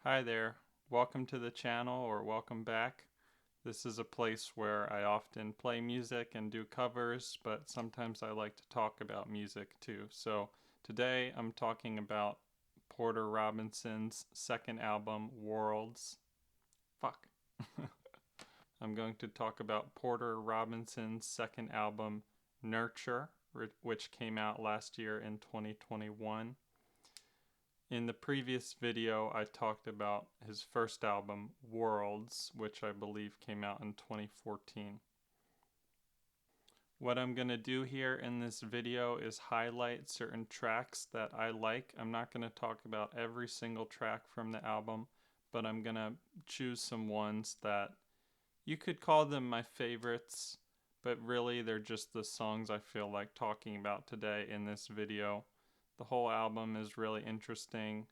Hi there. Welcome to the channel, or welcome back. This is a place where I often play music and do covers, but sometimes I like to talk about music too. So today I'm talking about Porter Robinson's second album, Worlds. Fuck. I'm going to talk about Porter Robinson's second album, Nurture, which came out last year in 2021. In the previous video, I talked about his first album, Worlds, which I believe came out in 2014. What I'm going to do here in this video is highlight certain tracks that I like. I'm not going to talk about every single track from the album, but I'm going to choose some ones that you could call them my favorites, but really they're just the songs I feel like talking about today in this video. The whole album is really interesting.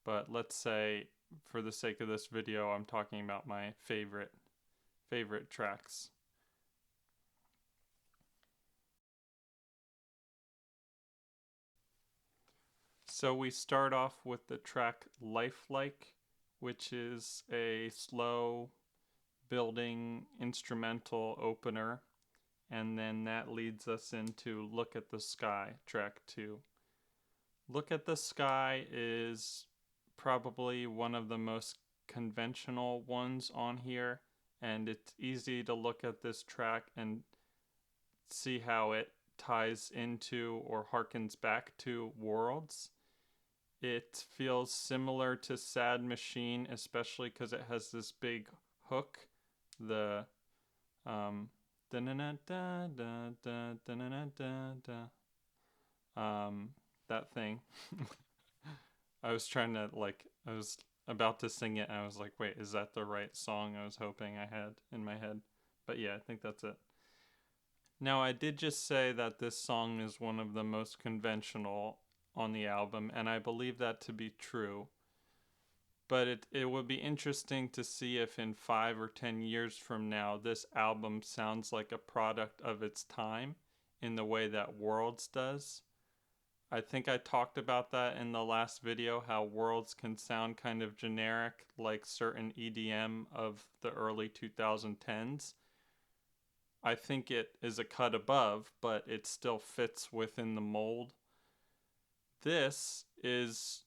But let's say, for the sake of this video, I'm talking about my favorite tracks. So we start off with the track Lifelike, which is a slow building instrumental opener, and then that leads us into Look at the Sky, track 2. Look at the Sky is probably one of the most conventional ones on here, and it's easy to look at this track and see how it ties into or harkens back to Worlds. It feels similar to Sad Machine, especially because it has this big hook, the um, that thing. I was trying to I was about to sing it and I was like, wait, is that the right song I was hoping I had in my head? But yeah, I think that's it. Now, I did just say that this song is one of the most conventional on the album, and I believe that to be true. But it would be interesting to see if in 5 or 10 years from now, this album sounds like a product of its time in the way that Worlds does. I think I talked about that in the last video, how Worlds can sound kind of generic, like certain EDM of the early 2010s. I think it is a cut above, but it still fits within the mold. This is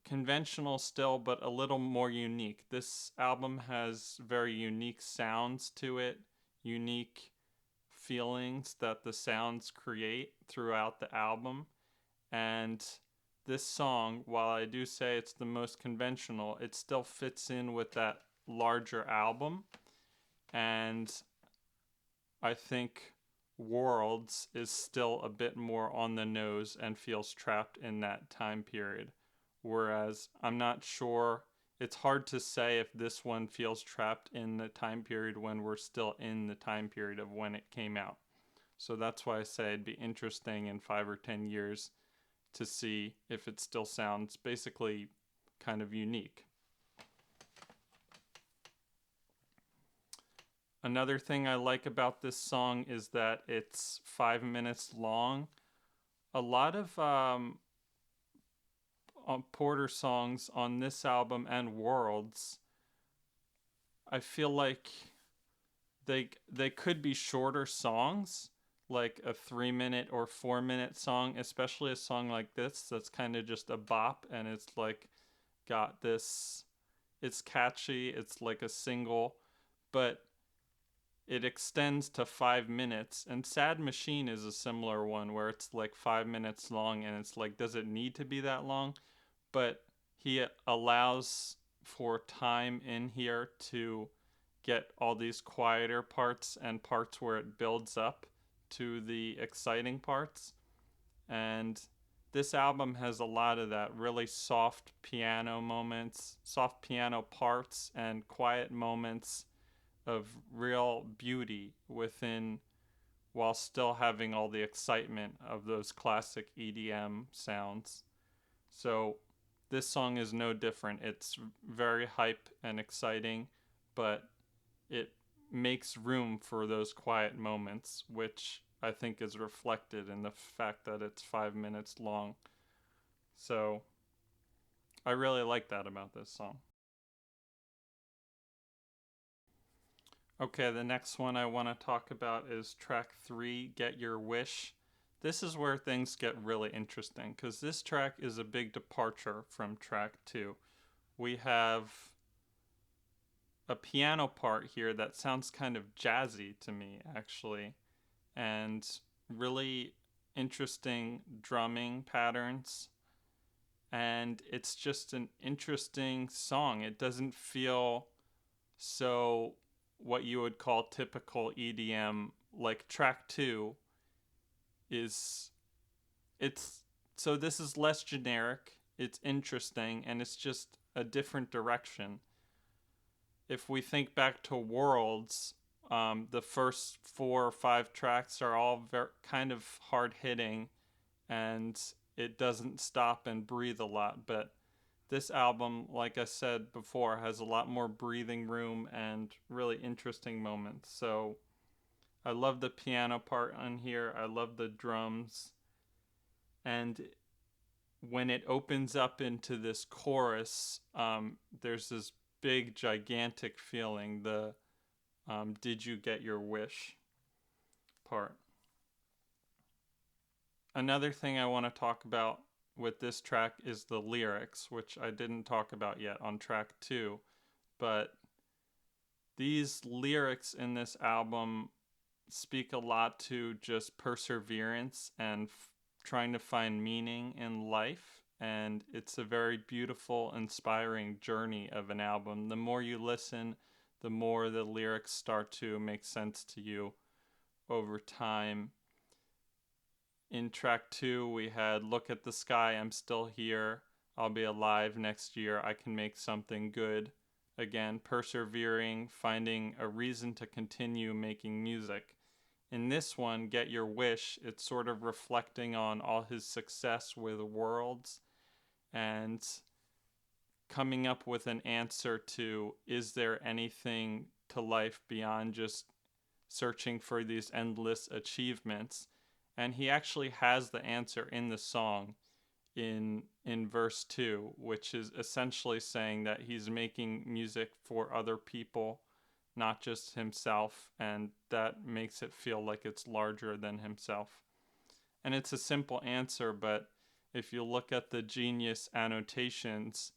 conventional still, but a little more unique. This album has very unique sounds to it, unique feelings that the sounds create throughout the album. And this song, while I do say it's the most conventional, it still fits in with that larger album. And I think Worlds is still a bit more on the nose and feels trapped in that time period. Whereas I'm not sure, it's hard to say if this one feels trapped in the time period when we're still in the time period of when it came out. So that's why I say it'd be interesting in 5 or 10 years to see if it still sounds basically kind of unique. Another thing I like about this song is that it's 5 minutes long. A lot of Porter songs on this album and Worlds, I feel like they could be shorter songs, like a 3 minute or 4 minute song, especially a song like this that's kind of just a bop and it's like got this, it's catchy, it's like a single, but it extends to 5 minutes. And Sad Machine is a similar one where it's like 5 minutes long and it's like, does it need to be that long? But he allows for time in here to get all these quieter parts and parts where it builds up to the exciting parts. And this album has a lot of that, really soft piano moments, soft piano parts, and quiet moments of real beauty within, while still having all the excitement of those classic EDM sounds. So this song is no different. It's very hype and exciting, but it makes room for those quiet moments, which I think is reflected in the fact that it's 5 minutes long. So I really like that about this song. Okay, the next one I want to talk about is track 3, Get Your Wish. This is where things get really interesting because this track is a big departure from track 2. We have a piano part here that sounds kind of jazzy to me, actually, and really interesting drumming patterns. And it's just an interesting song. It doesn't feel so what you would call typical EDM. Like track 2 is, it's, so this is less generic, it's interesting, and it's just a different direction. If we think back to Worlds, the first 4 or 5 tracks are all kind of hard hitting, and it doesn't stop and breathe a lot. But this album, like I said before, has a lot more breathing room and really interesting moments. So I love the piano part on here. I love the drums. And when it opens up into this chorus, there's this big, gigantic feeling. The Did You Get Your Wish part. Another thing I want to talk about with this track is the lyrics, which I didn't talk about yet on track 2. But these lyrics in this album speak a lot to just perseverance and trying to find meaning in life. And it's a very beautiful, inspiring journey of an album. The more you listen, the more the lyrics start to make sense to you over time. In track 2, we had Look at the Sky, I'm Still Here, I'll Be Alive Next Year, I Can Make Something Good. Again, persevering, finding a reason to continue making music. In this one, Get Your Wish, it's sort of reflecting on all his success with Worlds and coming up with an answer to, is there anything to life beyond just searching for these endless achievements? And he actually has the answer in the song in verse 2, which is essentially saying that he's making music for other people, not just himself, and that makes it feel like it's larger than himself. And it's a simple answer, but if you look at the Genius annotations,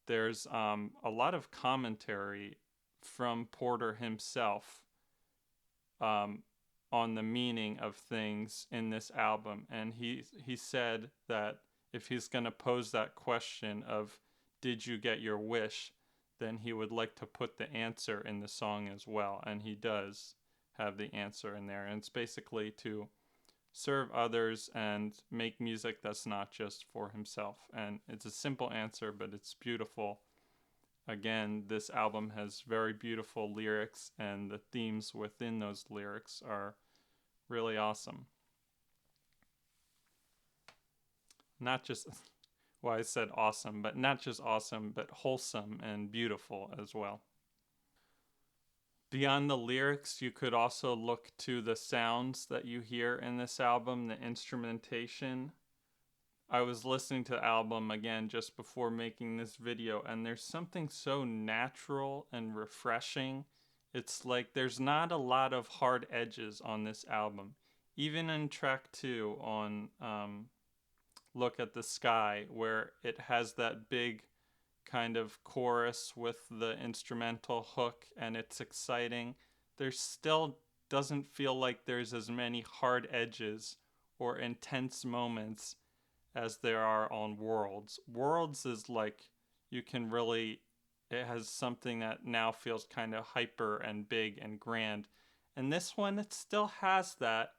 there's a lot of commentary from Porter himself um, on the meaning of things in this album. And he said that if he's going to pose that question of, did you get your wish, then he would like to put the answer in the song as well. And he does have the answer in there. And it's basically to serve others and make music that's not just for himself. And it's a simple answer, but it's beautiful. Again, this album has very beautiful lyrics, and the themes within those lyrics are really awesome. Not just, well, I said awesome, but not just awesome, but wholesome and beautiful as well. Beyond the lyrics, you could also look to the sounds that you hear in this album, the instrumentation. I was listening to the album again just before making this video, and there's something so natural and refreshing. It's like there's not a lot of hard edges on this album. Even in track 2 on Look at the Sky, where it has that big kind of chorus with the instrumental hook and it's exciting, there still doesn't feel like there's as many hard edges or intense moments as there are on Worlds. Worlds is like, you can really, it has something that now feels kind of hyper and big and grand. And this one, it still has that,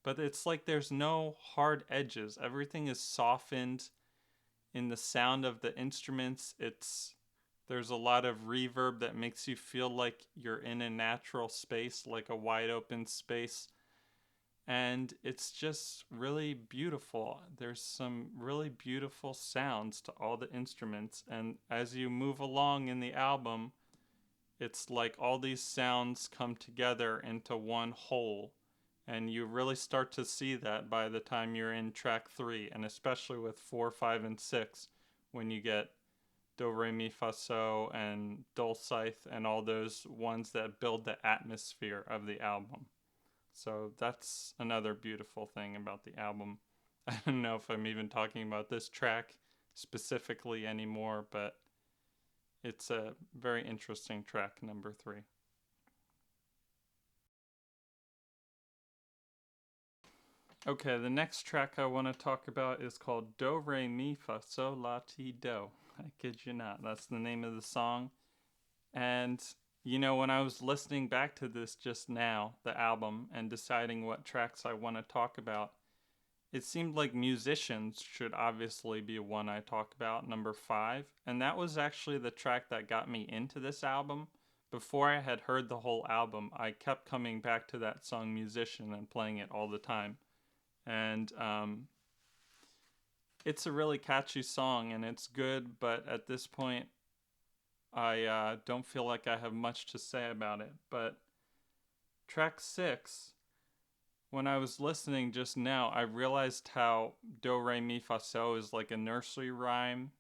but it's like there's no hard edges. Everything is softened in the sound of the instruments. There's a lot of reverb that makes you feel like you're in a natural space, like a wide open space. And it's just really beautiful. There's some really beautiful sounds to all the instruments. And as you move along in the album, it's like all these sounds come together into one whole. And you really start to see that by the time you're in track 3, and especially with 4, 5, and 6, when you get do re mi fa so and dulcite and all those ones that build the atmosphere of the album. So that's another beautiful thing about the album. I don't know if I'm even talking about this track specifically anymore, but it's a very interesting track, number 3. Okay, the next track I want to talk about is called Do Re Mi Fa So La Ti Do. I kid you not, that's the name of the song. And when I was listening back to this just now, the album, and deciding what tracks I want to talk about, it seemed like Musicians should obviously be one I talk about, number 5. And that was actually the track that got me into this album. Before I had heard the whole album, I kept coming back to that song Musician and playing it all the time. And it's a really catchy song and it's good, but at this point, I don't feel like I have much to say about it. But track 6, when I was listening just now, I realized how Do Re Mi Fa So is like a nursery rhyme,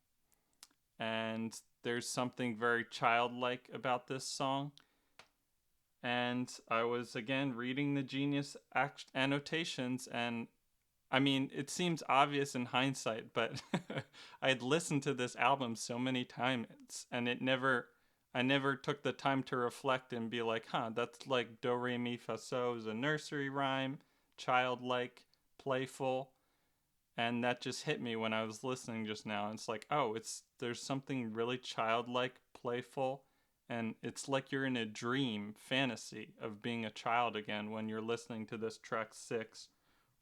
and there's something very childlike about this song. And I was again reading the Genius annotations, and I mean, it seems obvious in hindsight, but I had listened to this album so many times, and I never took the time to reflect and be like, huh, that's like Do Re Mi Fa So is a nursery rhyme, childlike, playful, and that just hit me when I was listening just now. It's like, oh, there's something really childlike, playful, and it's like you're in a dream fantasy of being a child again when you're listening to this track 6,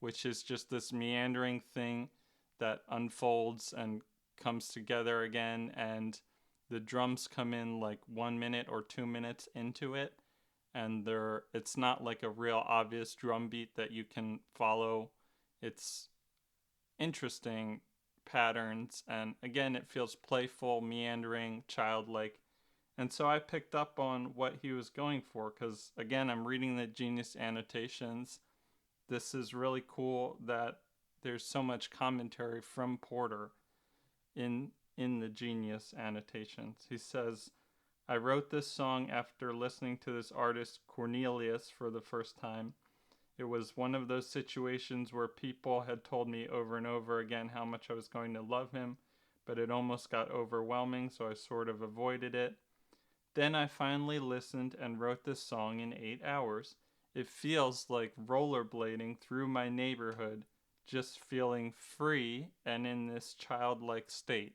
which is just this meandering thing that unfolds and comes together again, and the drums come in like 1 minute or 2 minutes into it, and it's not like a real obvious drum beat that you can follow. It's interesting patterns, and again, it feels playful, meandering, childlike. And so I picked up on what he was going for, because again, I'm reading the Genius annotations. This is really cool that there's so much commentary from Porter in the Genius annotations. He says, I wrote this song after listening to this artist Cornelius for the first time. It was one of those situations where people had told me over and over again how much I was going to love him, but it almost got overwhelming, so I sort of avoided it. Then I finally listened and wrote this song in 8 hours. It feels like rollerblading through my neighborhood, just feeling free and in this childlike state.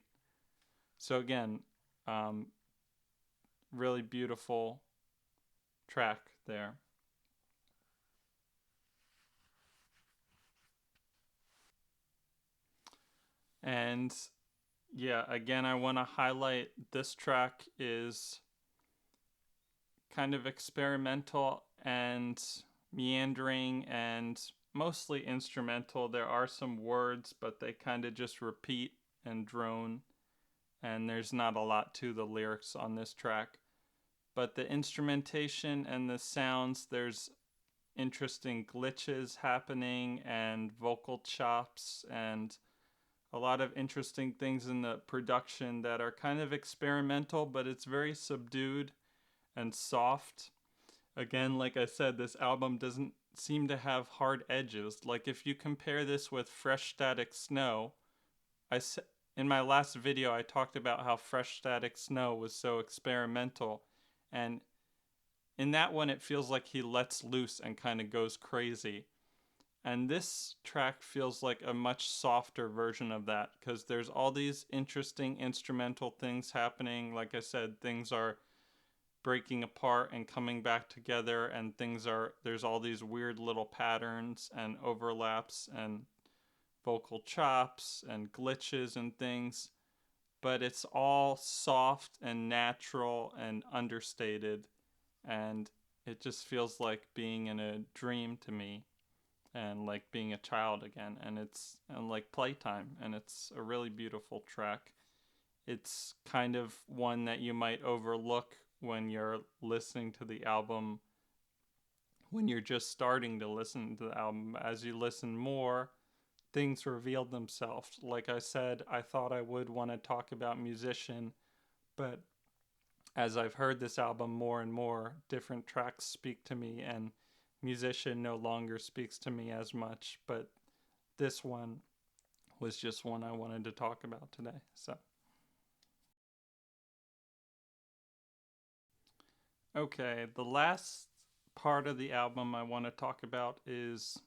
So again, really beautiful track there. And yeah, again, I want to highlight this track is kind of experimental and meandering and mostly instrumental. There are some words, but they kind of just repeat and drone, and there's not a lot to the lyrics on this track. But the instrumentation and the sounds, there's interesting glitches happening and vocal chops and a lot of interesting things in the production that are kind of experimental, but it's very subdued and soft. Again, like I said, this album doesn't seem to have hard edges. Like if you compare this with Fresh Static Snow, in my last video I talked about how Fresh Static Snow was so experimental, and in that one it feels like he lets loose and kind of goes crazy. And this track feels like a much softer version of that, because there's all these interesting instrumental things happening. Like I said, things are breaking apart and coming back together, and there's all these weird little patterns and overlaps and vocal chops and glitches and things, but it's all soft and natural and understated, and it just feels like being in a dream to me, and like being a child again, and like playtime, and it's a really beautiful track. It's kind of one that you might overlook when you're listening to the album, when you're just starting to listen to the album. As you listen more, things revealed themselves. Like I said, I thought I would want to talk about Musician, but as I've heard this album more and more, different tracks speak to me, and Musician no longer speaks to me as much. But this one was just one I wanted to talk about today. So, okay, the last part of the album I want to talk about is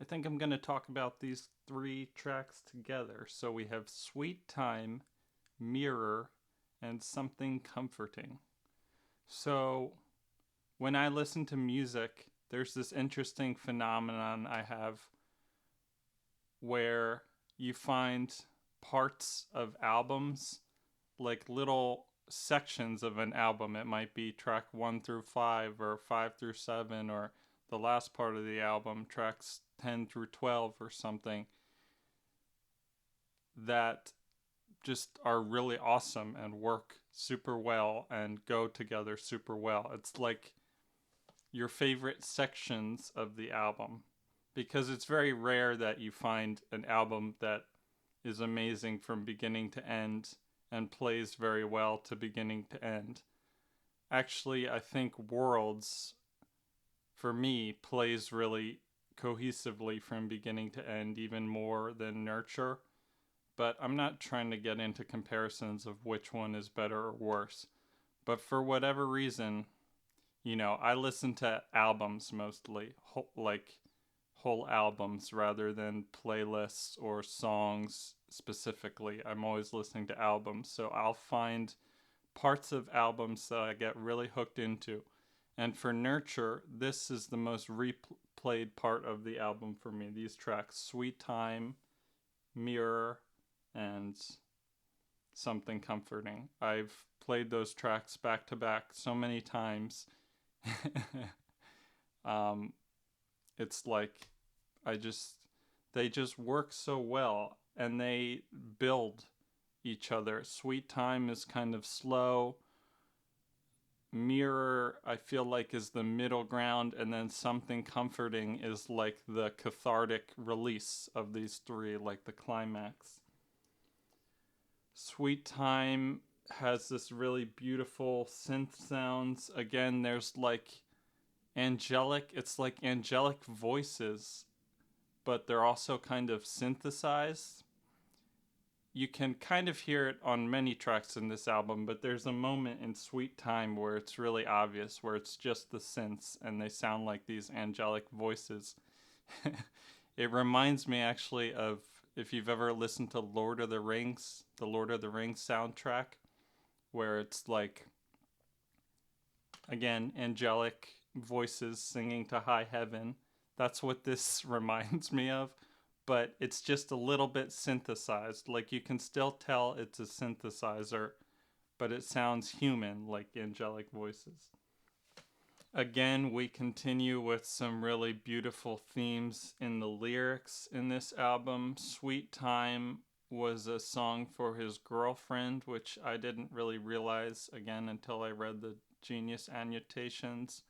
I think I'm going to talk about these three tracks together. So we have Sweet Time, Mirror, and Something Comforting. So when I listen to music, there's this interesting phenomenon I have where you find parts of albums, like little sections of an album. It might be track 1 through 5 or 5 through 7 or the last part of the album, tracks 10 through 12 or something, that just are really awesome and work super well and go together super well. It's like your favorite sections of the album, because it's very rare that you find an album that is amazing from beginning to end and plays very well to beginning to end. Actually, I think Worlds, for me, plays really cohesively from beginning to end, even more than Nurture. But I'm not trying to get into comparisons of which one is better or worse. But for whatever reason, I listen to albums mostly, like whole albums rather than playlists or songs specifically. I'm always listening to albums, so I'll find parts of albums that I get really hooked into. And for Nurture, this is the most replayed part of the album for me. These tracks, Sweet Time, Mirror, and Something Comforting. I've played those tracks back to back so many times. um, it's like they just work so well and they build each other. Sweet Time is kind of slow. Mirror, I feel like, is the middle ground, and then Something Comforting is like the cathartic release of these three, like the climax. Sweet Time has this really beautiful synth sounds. Again, there's like it's like angelic voices, but they're also kind of synthesized. You can kind of hear it on many tracks in this album, but there's a moment in Sweet Time where it's really obvious, where it's just the synths and they sound like these angelic voices. It reminds me actually of, if you've ever listened to Lord of the Rings, the Lord of the Rings soundtrack, where it's like, again, angelic voices singing to high heaven. That's what this reminds me of, but it's just a little bit synthesized. Like you can still tell it's a synthesizer, but it sounds human, like angelic voices. Again, we continue with some really beautiful themes in the lyrics in this album. Sweet Time was a song for his girlfriend, which I didn't really realize again until I read the Genius annotations,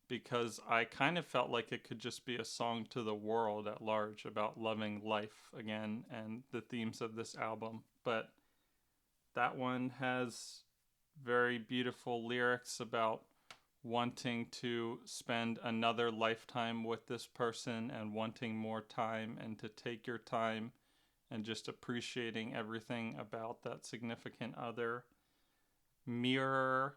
because I kind of felt like it could just be a song to the world at large about loving life again and the themes of this album. But that one has very beautiful lyrics about wanting to spend another lifetime with this person and wanting more time and to take your time and just appreciating everything about that significant other. Mirror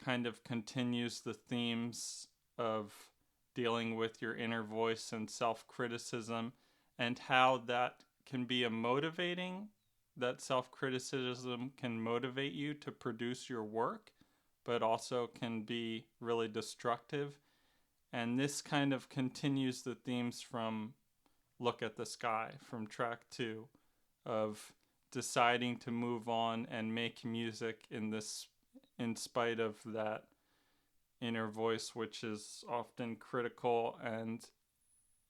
kind of continues the themes of dealing with your inner voice and self-criticism, and how that can be that self-criticism can motivate you to produce your work, but also can be really destructive. And this kind of continues the themes from Look at the Sky, from track 2, of deciding to move on and make music in spite of that inner voice, which is often critical. And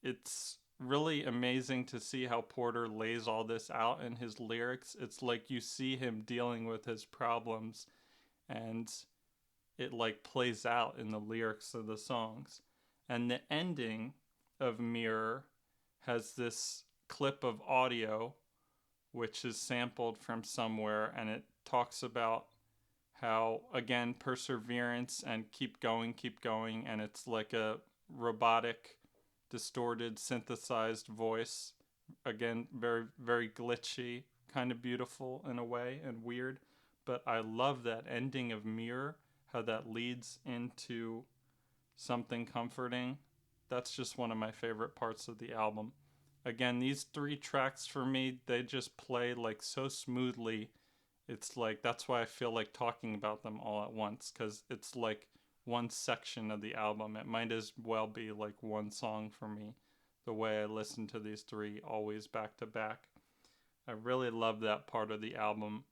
it's really amazing to see how Porter lays all this out in his lyrics. It's like you see him dealing with his problems, and it like plays out in the lyrics of the songs. And the ending of Mirror has this clip of audio which is sampled from somewhere, and it talks about how, again, perseverance and keep going, and it's like a robotic, distorted, synthesized voice. Again, very, very glitchy, kind of beautiful in a way and weird. But I love that ending of Mirror, how that leads into something comforting. That's just one of my favorite parts of the album. Again, these 3 tracks for me, they just play like so smoothly. It's like, that's why I feel like talking about them all at once, because it's like one section of the album. It might as well be like one song for me, the way I listen to these 3 always back to back. I really love that part of the album.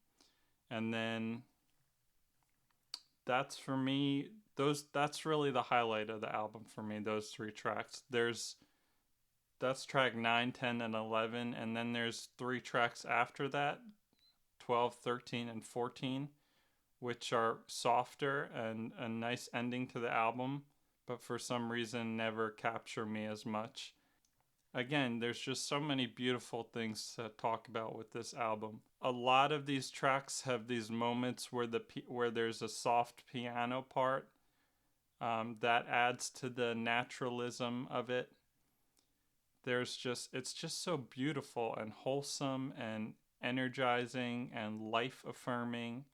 And then that's for me, that's really the highlight of the album for me, those 3 tracks. That's track 9, 10, and 11, and then there's 3 tracks after that, 12, 13, and 14, which are softer and a nice ending to the album, but for some reason never capture me as much. Again, there's just so many beautiful things to talk about with this album. A lot of these tracks have these moments where where there's a soft piano part that adds to the naturalism of it. It's just so beautiful and wholesome and energizing and life affirming.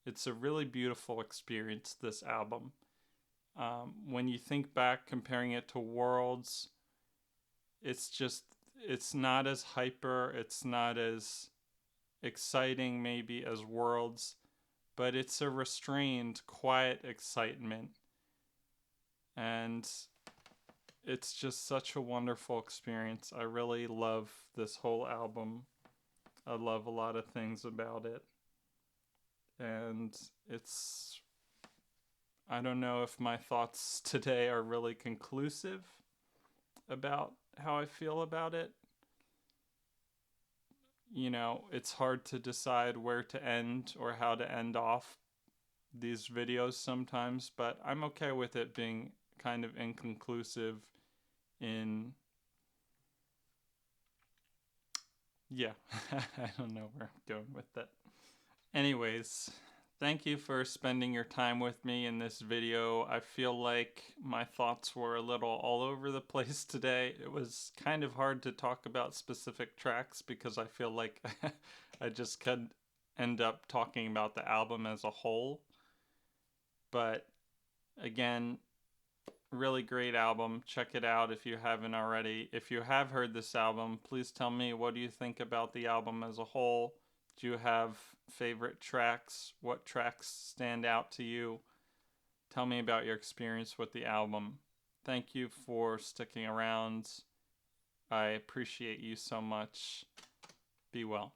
It's a really beautiful experience, this album. When you think back, comparing it to Worlds, it's not as hyper, it's not as exciting maybe as Worlds, but it's a restrained, quiet excitement. And it's just such a wonderful experience. I really love this whole album. I love a lot of things about it. And I don't know if my thoughts today are really conclusive about how I feel about it. You know, it's hard to decide where to end or how to end off these videos sometimes, but I'm okay with it being kind of inconclusive in... Yeah, I don't know where I'm going with that. Anyways, thank you for spending your time with me in this video. I feel like my thoughts were a little all over the place today. It was kind of hard to talk about specific tracks because I feel like I just could end up talking about the album as a whole. But again, really great album. Check it out if you haven't already. If you have heard this album, please tell me, what do you think about the album as a whole? Do you have favorite tracks? What tracks stand out to you? Tell me about your experience with the album. Thank you for sticking around. I appreciate you so much. Be well.